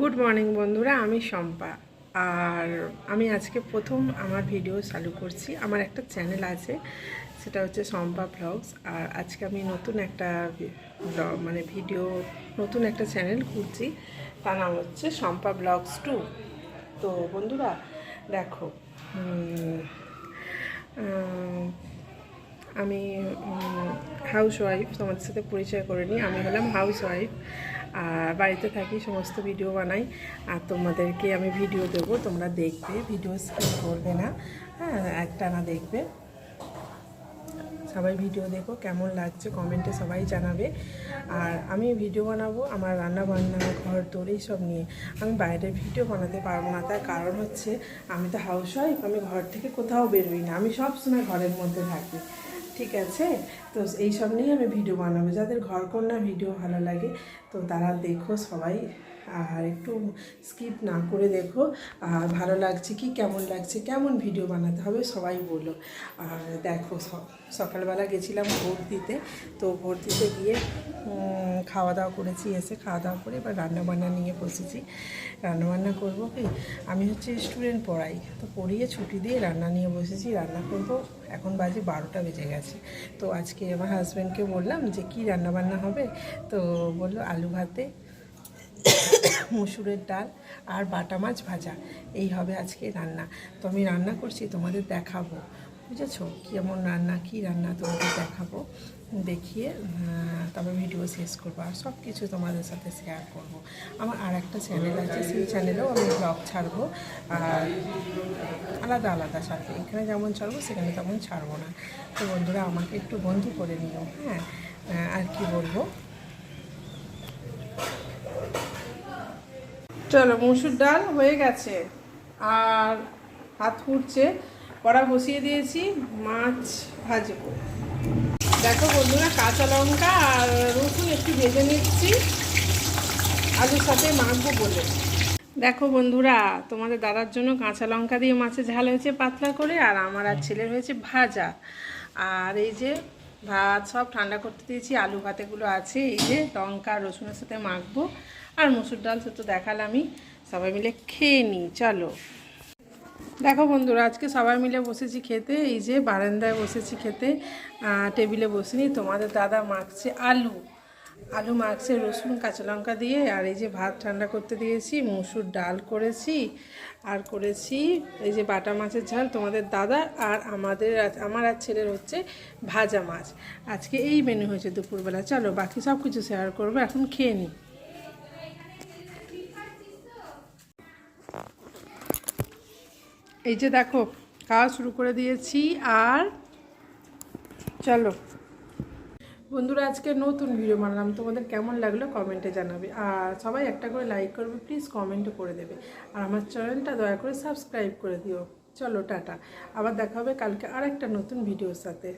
Good morning বন্ধুরা, আমি শম্পা। আর আমি আজকে প্রথম আমার ভিডিও চালু করছি। আমার একটা চ্যানেল আছে, সেটা হচ্ছে শম্পা ব্লগস। আর আজকে আমি নতুন একটা ভিডিও নতুন একটা চ্যানেল খুলছি, তার নাম হচ্ছে শম্পা ব্লগস 2। তো বন্ধুরা দেখো, আমি হাউসওয়াইফ, তোমাদের সাথে পরিচয় করে নিই। আমি হলাম হাউসওয়াইফ, আর বাড়িতে থাকি, সমস্ত ভিডিও বানাই। আর তোমাদেরকে আমি ভিডিও দেবো, তোমরা দেখবে, ভিডিও স্কিপ করবে না, হ্যাঁ, একটানা দেখবে। সবাই ভিডিও দেখো, কেমন লাগছে কমেন্টে সবাই জানাবে। আর আমি ভিডিও বানাবো আমার রান্না বান্না, ঘর তোর এইসব নিয়ে। আমি বাইরের ভিডিও বানাতে পারবো না, তার কারণ হচ্ছে আমি তো হাউসওয়াইফ, আমি ঘর থেকে কোথাও বেরোই না, আমি সব সময় ঘরের মধ্যে থাকি, ঠিক আছে? তো এইসব নিয়ে আমি ভিডিও বানাবো। যাদের ঘরকন্যা ভিডিও ভালো লাগে তো তারা দেখো সবাই, আর একটু স্কিপ না করে দেখো। আর ভালো লাগছে কি কেমন লাগছে, কেমন ভিডিও বানাতে হবে সবাই বলো। আর দেখো, সকালবেলা গেছিলাম ভোট দিতে। তো ভোট দিতে গিয়ে খাওয়া দাওয়া করেছি, এসে খাওয়া দাওয়া করে এবার রান্নাবান্না নিয়ে বসেছি। রান্নাবান্না করবো কি, আমি হচ্ছে স্টুডেন্ট পড়াই, তো পড়িয়ে ছুটি দিয়ে রান্না নিয়ে বসেছি। রান্না করবো, এখন বাজে 12টা বেজে গেছে। তো আজকে আমার হাজব্যান্ডকে বললাম যে কি রান্নাবান্না হবে, তো বললো আলু ভাতে, মসুরের ডাল আর বাটা মাছ ভাজা, এই হবে আজকে রান্না। তো আমি রান্না করছি, তোমাদের দেখাবো, বুঝেছো? কেমন রান্না, কী রান্না তোমাদের দেখাবো, দেখিয়ে তবে ভিডিও শেষ করবো। আর সব কিছু তোমাদের সাথে শেয়ার করব। আমার আর একটা চ্যানেল আছে, সেই চ্যানেলেও আমি ব্লগ ছাড়বো, আর আলাদা আলাদা ছাড়বো। এখানে যেমন ছাড়বো সেখানে তেমন ছাড়বো না। তো বন্ধুরা আমাকে একটু বন্ধু করে নিও, হ্যাঁ। আর কি বলবো, চলো, মসুর ডাল হয়ে গেছে আর ভাত ফুটছে, কড়া বসিয়ে দিয়েছি, মাছ ভাজবো। দেখো বন্ধুরা, কাঁচা লঙ্কা আর রসুন একটু ভেজে নিচ্ছি আলুর সাথে মাখবো বলে। দেখো বন্ধুরা, তোমাদের দাদার জন্য কাঁচা লঙ্কা দিয়ে মাছের ঝাল হয়েছে পাতলা করে, আর আমার আর ছেলের হয়েছে ভাজা। আর এই যে ভাত সব ঠান্ডা করতে দিয়েছি, আলু ভাতেগুলো আছে, এই যে লঙ্কা রসুনের সাথে মাখবো। আর মসুর ডাল তো দেখালামই, সবাই মিলে খেয়ে নিই, চলো। দেখো বন্ধুরা, আজকে সবাই মিলে বসেছি খেতে, এই যে বারান্দায় বসেছি খেতে, টেবিলে বসিনি। তোমাদের দাদা মাখছে আলু মাখছে রসুন কাঁচা লঙ্কা দিয়ে। আর এই যে ভাত ঠান্ডা করতে দিয়েছি, মসুর ডাল করেছি, আর করেছি এই যে বাটা মাছের ঝাল। তোমাদের দাদা আর আমার আর ছেলের হচ্ছে ভাজা মাছ। আজকে এই মেনু হয়েছে দুপুরবেলা। চলো বাকি সব কিছু শেয়ার করবো, এখন খেয়ে নিই। এই যে দেখো, খাওয়া শুরু করে দিয়েছি। আর চলো বন্ধুরা, আজকে নতুন ভিডিও বানালাম, তোমাদের কেমন লাগলো কমেন্টে জানাবে। আর সবাই একটা করে লাইক করবে প্লিজ, কমেন্টও করে দেবে। আর আমার চ্যানেলটা দয়া করে সাবস্ক্রাইব করে দিও। চলো টাটা, আবার দেখা হবে কালকে আর একটা নতুন ভিডিওর সাথে।